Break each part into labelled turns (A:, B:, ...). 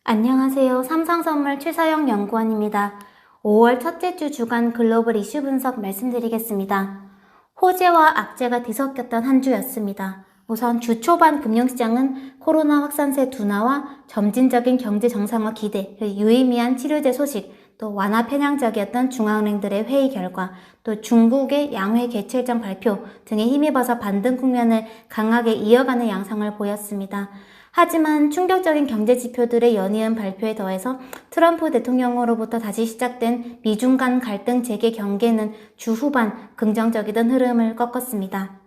A: 안녕하세요. 삼성선물 최서영 연구원입니다. 5월 첫째 주 주간 글로벌 이슈 분석 말씀드리겠습니다. 호재와 악재가 뒤섞였던 한 주였습니다. 우선 주 초반 금융시장은 코로나 확산세 둔화와 점진적인 경제 정상화 기대, 유의미한 치료제 소식, 또 완화 편향적이었던 중앙은행들의 회의 결과, 또 중국의 양회 개최 일정 발표 등에 힘입어서 반등 국면을 강하게 이어가는 양상을 보였습니다. 하지만 충격적인 경제 지표들의 연이은 발표에 더해서 트럼프 대통령으로부터 다시 시작된 미중 간 갈등 재개 경계는 주 후반 긍정적이던 흐름을 꺾었습니다.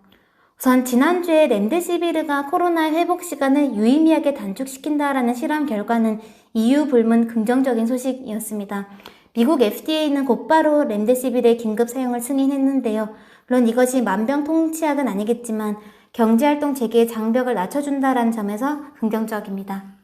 A: 우선 지난주에 렘데시비르가 코로나 회복 시간을 유의미하게 단축시킨다라는 실험 결과는 이유 불문 긍정적인 소식이었습니다. 미국 FDA는 곧바로 렘데시비르의 긴급 사용을 승인했는데요. 물론 이것이 만병통치약은 아니겠지만 경제활동 재개의 장벽을 낮춰준다는 점에서 긍정적입니다.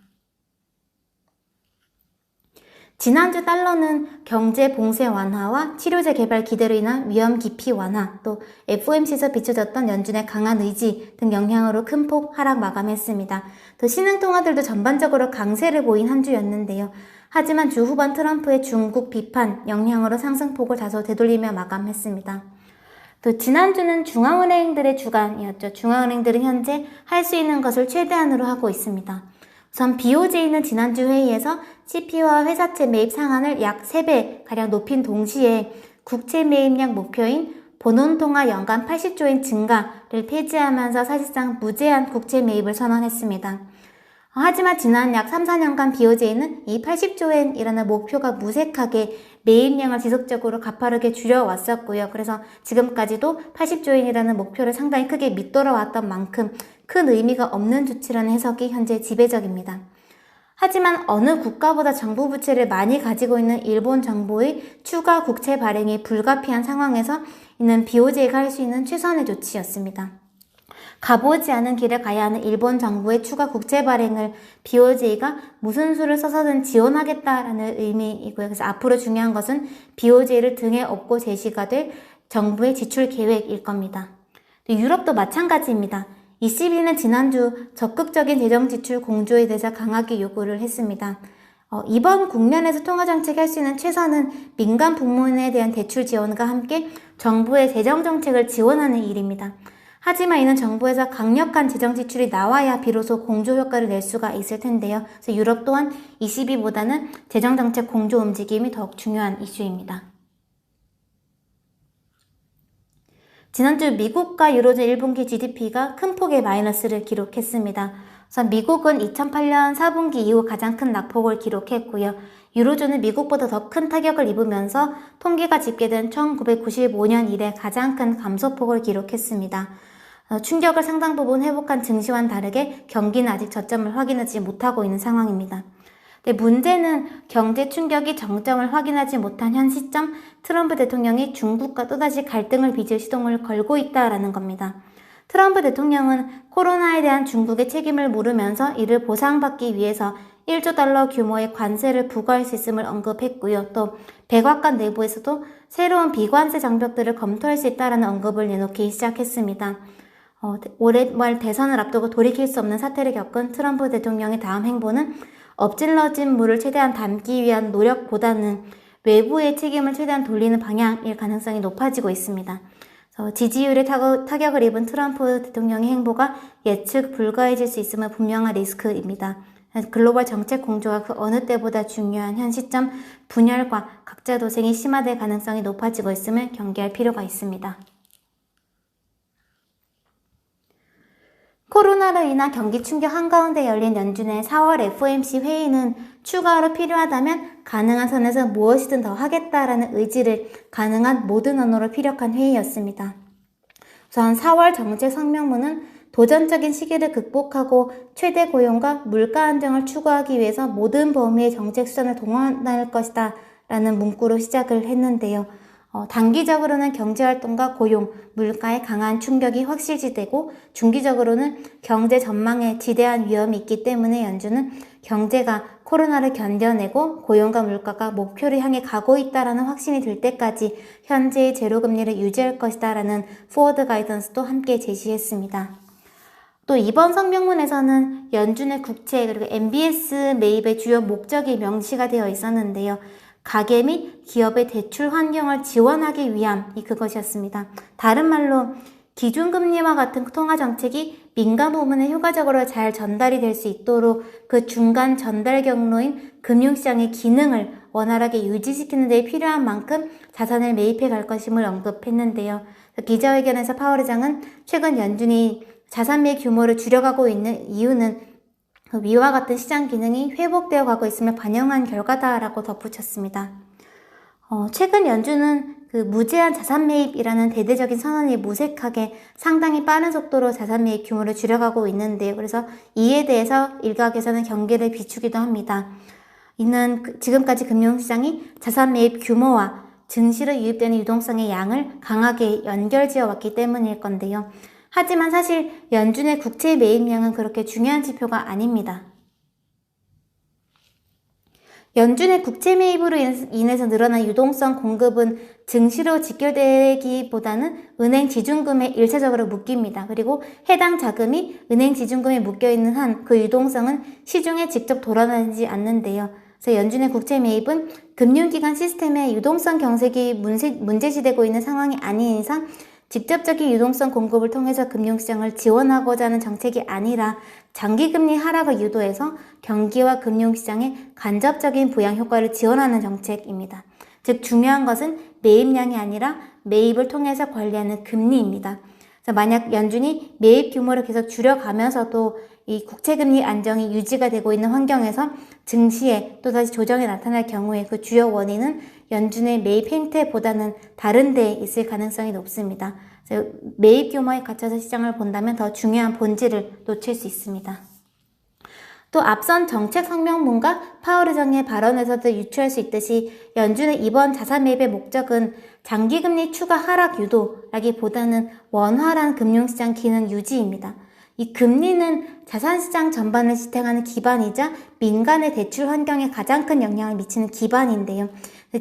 A: 지난주 달러는 경제 봉쇄 완화와 치료제 개발 기대로 인한 위험 기피 완화, 또 FOMC에서 비춰졌던 연준의 강한 의지 등 영향으로 큰 폭 하락 마감했습니다. 또 신흥통화들도 전반적으로 강세를 보인 한 주였는데요. 하지만 주 후반 트럼프의 중국 비판 영향으로 상승폭을 다소 되돌리며 마감했습니다. 또 지난주는 중앙은행들의 주간이었죠. 중앙은행들은 현재 할 수 있는 것을 최대한으로 하고 있습니다. 우선 BOJ는 지난주 회의에서 CP와 회사채 매입 상한을 약 3배가량 높인 동시에 국채 매입량 목표인 본원통화 연간 80조엔 증가를 폐지하면서 사실상 무제한 국채 매입을 선언했습니다. 하지만 지난 약 3, 4년간 BOJ는 이 80조엔이라는 목표가 무색하게 매입량을 지속적으로 가파르게 줄여왔었고요. 그래서 지금까지도 80조엔이라는 목표를 상당히 크게 밑돌아왔던 만큼 큰 의미가 없는 조치라는 해석이 현재 지배적입니다. 하지만 어느 국가보다 정부 부채를 많이 가지고 있는 일본 정부의 추가 국채 발행이 불가피한 상황에서 이는 BOJ가 할 수 있는 최선의 조치였습니다. 가보지 않은 길을 가야 하는 일본 정부의 추가 국채 발행을 BOJ가 무슨 수를 써서든 지원하겠다라는 의미이고요. 그래서 앞으로 중요한 것은 BOJ를 등에 업고 제시가 될 정부의 지출 계획일 겁니다. 유럽도 마찬가지입니다. ECB는 지난주 적극적인 재정 지출 공조에 대해서 강하게 요구를 했습니다. 이번 국면에서 통화정책이 할 수 있는 최선은 민간 부문에 대한 대출 지원과 함께 정부의 재정 정책을 지원하는 일입니다. 하지만 이는 정부에서 강력한 재정 지출이 나와야 비로소 공조 효과를 낼 수가 있을 텐데요. 그래서 유럽 또한 ECB보다는 재정 정책 공조 움직임이 더욱 중요한 이슈입니다. 지난주 미국과 유로존 1분기 GDP가 큰 폭의 마이너스를 기록했습니다. 우선 미국은 2008년 4분기 이후 가장 큰 낙폭을 기록했고요. 유로존은 미국보다 더 큰 타격을 입으면서 통계가 집계된 1995년 이래 가장 큰 감소폭을 기록했습니다. 충격을 상당 부분 회복한 증시와는 다르게 경기는 아직 저점을 확인하지 못하고 있는 상황입니다. 문제는 경제 충격이 정점을 확인하지 못한 현 시점 트럼프 대통령이 중국과 또다시 갈등을 빚을 시동을 걸고 있다라는 겁니다. 트럼프 대통령은 코로나에 대한 중국의 책임을 물으면서 이를 보상받기 위해서 1조 달러 규모의 관세를 부과할 수 있음을 언급했고요. 또 백악관 내부에서도 새로운 비관세 장벽들을 검토할 수 있다는 언급을 내놓기 시작했습니다. 올해 말 대선을 앞두고 돌이킬 수 없는 사태를 겪은 트럼프 대통령의 다음 행보는 엎질러진 물을 최대한 담기 위한 노력보다는 외부의 책임을 최대한 돌리는 방향일 가능성이 높아지고 있습니다. 지지율에 타격을 입은 트럼프 대통령의 행보가 예측 불가해질 수 있음은 분명한 리스크입니다. 글로벌 정책 공조가 그 어느 때보다 중요한 현 시점 분열과 각자 도생이 심화될 가능성이 높아지고 있음을 경계할 필요가 있습니다. 코로나로 인한 경기 충격 한가운데 열린 연준의 4월 FOMC 회의는 추가로 필요하다면 가능한 선에서 무엇이든 더 하겠다라는 의지를 가능한 모든 언어로 피력한 회의였습니다. 우선 4월 정책 성명문은 도전적인 시기를 극복하고 최대 고용과 물가 안정을 추구하기 위해서 모든 범위의 정책 수단을 동원할 것이다 라는 문구로 시작을 했는데요. 단기적으로는 경제활동과 고용, 물가에 강한 충격이 확실시되고 중기적으로는 경제 전망에 지대한 위험이 있기 때문에 연준은 경제가 코로나를 견뎌내고 고용과 물가가 목표를 향해 가고 있다라는 확신이 들 때까지 현재의 제로금리를 유지할 것이다라는 포워드 가이던스도 함께 제시했습니다. 또 이번 성명문에서는 연준의 국채 그리고 MBS 매입의 주요 목적이 명시가 되어 있었는데요. 가계 및 기업의 대출 환경을 지원하기 위함이 그것이었습니다. 다른 말로 기준금리와 같은 통화정책이 민간 부문에 효과적으로 잘 전달이 될 수 있도록 그 중간 전달 경로인 금융시장의 기능을 원활하게 유지시키는 데 필요한 만큼 자산을 매입해 갈 것임을 언급했는데요. 기자회견에서 파월 의장은 최근 연준이 자산 매입 규모를 줄여가고 있는 이유는 위와 같은 시장 기능이 회복되어 가고 있음을 반영한 결과다라고 덧붙였습니다. 최근 연준은 무제한 자산 매입이라는 대대적인 선언이 무색하게 상당히 빠른 속도로 자산 매입 규모를 줄여가고 있는데요. 그래서 이에 대해서 일각에서는 경계를 비추기도 합니다. 이는 지금까지 금융시장이 자산 매입 규모와 증시로 유입되는 유동성의 양을 강하게 연결지어 왔기 때문일 건데요. 하지만 사실 연준의 국채 매입량은 그렇게 중요한 지표가 아닙니다. 연준의 국채 매입으로 인해서 늘어난 유동성 공급은 증시로 직결되기보다는 은행 지준금에 일차적으로 묶입니다. 그리고 해당 자금이 은행 지준금에 묶여있는 한 그 유동성은 시중에 직접 돌아다니지 않는데요. 그래서 연준의 국채 매입은 금융기관 시스템의 유동성 경색이 문제시되고 있는 상황이 아닌 이상 직접적인 유동성 공급을 통해서 금융시장을 지원하고자 하는 정책이 아니라 장기금리 하락을 유도해서 경기와 금융시장의 간접적인 부양 효과를 지원하는 정책입니다. 즉 중요한 것은 매입량이 아니라 매입을 통해서 관리하는 금리입니다. 그래서 만약 연준이 매입 규모를 계속 줄여가면서도 이 국채금리 안정이 유지가 되고 있는 환경에서 증시에 또다시 조정이 나타날 경우에 그 주요 원인은 연준의 매입 행태보다는 다른 데에 있을 가능성이 높습니다. 그래서 매입 규모에 갇혀서 시장을 본다면 더 중요한 본질을 놓칠 수 있습니다. 또 앞선 정책 성명문과 파월 의장의 발언에서도 유추할 수 있듯이 연준의 이번 자산 매입의 목적은 장기금리 추가 하락 유도라기보다는 원활한 금융시장 기능 유지입니다. 이 금리는 자산시장 전반을 지탱하는 기반이자 민간의 대출 환경에 가장 큰 영향을 미치는 기반인데요.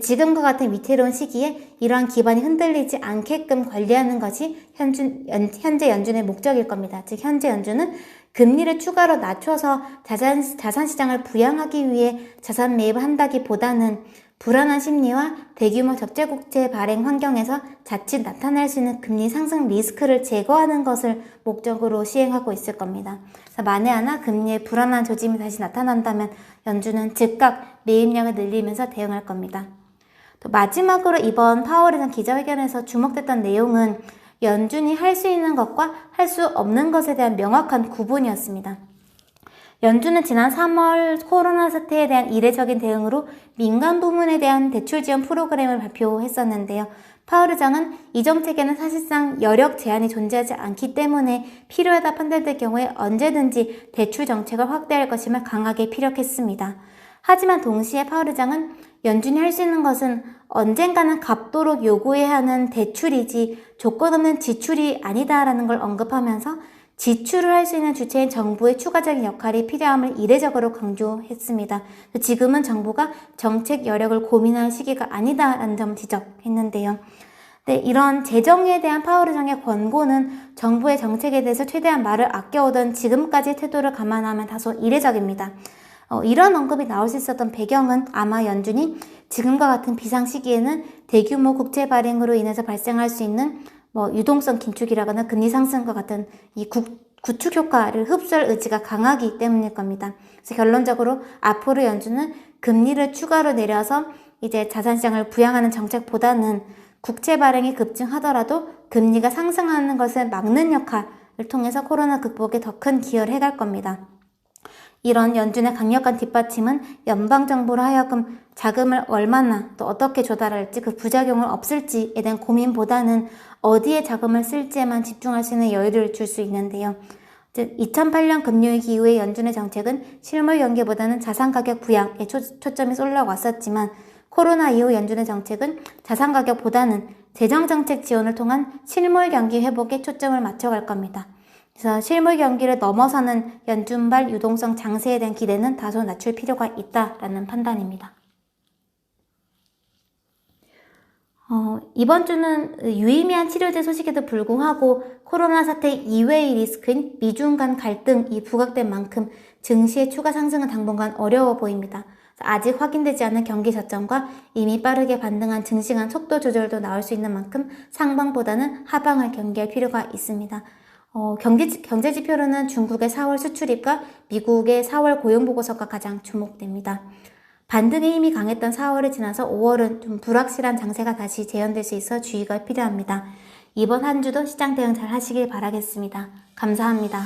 A: 지금과 같은 위태로운 시기에 이러한 기반이 흔들리지 않게끔 관리하는 것이 현재 연준의 목적일 겁니다. 즉 현재 연준은 금리를 추가로 낮춰서 자산시장을 부양하기 위해 자산 매입을 한다기보다는 불안한 심리와 대규모 적재국채 발행 환경에서 자칫 나타날 수 있는 금리 상승 리스크를 제거하는 것을 목적으로 시행하고 있을 겁니다. 그래서 만에 하나 금리의 불안한 조짐이 다시 나타난다면 연준은 즉각 매입량을 늘리면서 대응할 겁니다. 또 마지막으로 이번 파월 의장 기자회견에서 주목됐던 내용은 연준이 할 수 있는 것과 할 수 없는 것에 대한 명확한 구분이었습니다. 연준은 지난 3월 코로나 사태에 대한 이례적인 대응으로 민간 부문에 대한 대출 지원 프로그램을 발표했었는데요. 파월 의장은 이 정책에는 사실상 여력 제한이 존재하지 않기 때문에 필요하다 판단될 경우에 언제든지 대출 정책을 확대할 것임을 강하게 피력했습니다. 하지만 동시에 파월 의장은 연준이 할 수 있는 것은 언젠가는 갚도록 요구해야 하는 대출이지 조건 없는 지출이 아니다라는 걸 언급하면서 지출을 할 수 있는 주체인 정부의 추가적인 역할이 필요함을 이례적으로 강조했습니다. 지금은 정부가 정책 여력을 고민할 시기가 아니다라는 점을 지적했는데요. 네, 이런 재정에 대한 파월 의장의 권고는 정부의 정책에 대해서 최대한 말을 아껴오던 지금까지의 태도를 감안하면 다소 이례적입니다. 이런 언급이 나올 수 있었던 배경은 아마 연준이 지금과 같은 비상 시기에는 대규모 국채 발행으로 인해서 발생할 수 있는 유동성 긴축이라거나 금리 상승과 같은 이 구축 효과를 흡수할 의지가 강하기 때문일 겁니다. 그래서 결론적으로 앞으로 연준은 금리를 추가로 내려서 이제 자산시장을 부양하는 정책보다는 국채 발행이 급증하더라도 금리가 상승하는 것을 막는 역할을 통해서 코로나 극복에 더 큰 기여를 해갈 겁니다. 이런 연준의 강력한 뒷받침은 연방정부로 하여금 자금을 얼마나 또 어떻게 조달할지 그 부작용을 없앨지에 대한 고민보다는 어디에 자금을 쓸지에만 집중할 수 있는 여유를 줄 수 있는데요. 즉 2008년 금융위기 이후의 연준의 정책은 실물 연계보다는 자산가격 부양에 초점이 쏠려 왔었지만 코로나 이후 연준의 정책은 자산 가격보다는 재정 정책 지원을 통한 실물 경기 회복에 초점을 맞춰갈 겁니다. 그래서 실물 경기를 넘어서는 연준발 유동성 장세에 대한 기대는 다소 낮출 필요가 있다라는 판단입니다. 이번 주는 유의미한 치료제 소식에도 불구하고 코로나 사태 이외의 리스크인 미중 간 갈등이 부각된 만큼 증시의 추가 상승은 당분간 어려워 보입니다. 아직 확인되지 않은 경기 저점과 이미 빠르게 반등한 증시 간 속도 조절도 나올 수 있는 만큼 상방보다는 하방을 경계할 필요가 있습니다. 경제 지표로는 중국의 4월 수출입과 미국의 4월 고용보고서가 가장 주목됩니다. 반등의 힘이 강했던 4월을 지나서 5월은 좀 불확실한 장세가 다시 재현될 수 있어 주의가 필요합니다. 이번 한 주도 시장 대응 잘 하시길 바라겠습니다. 감사합니다.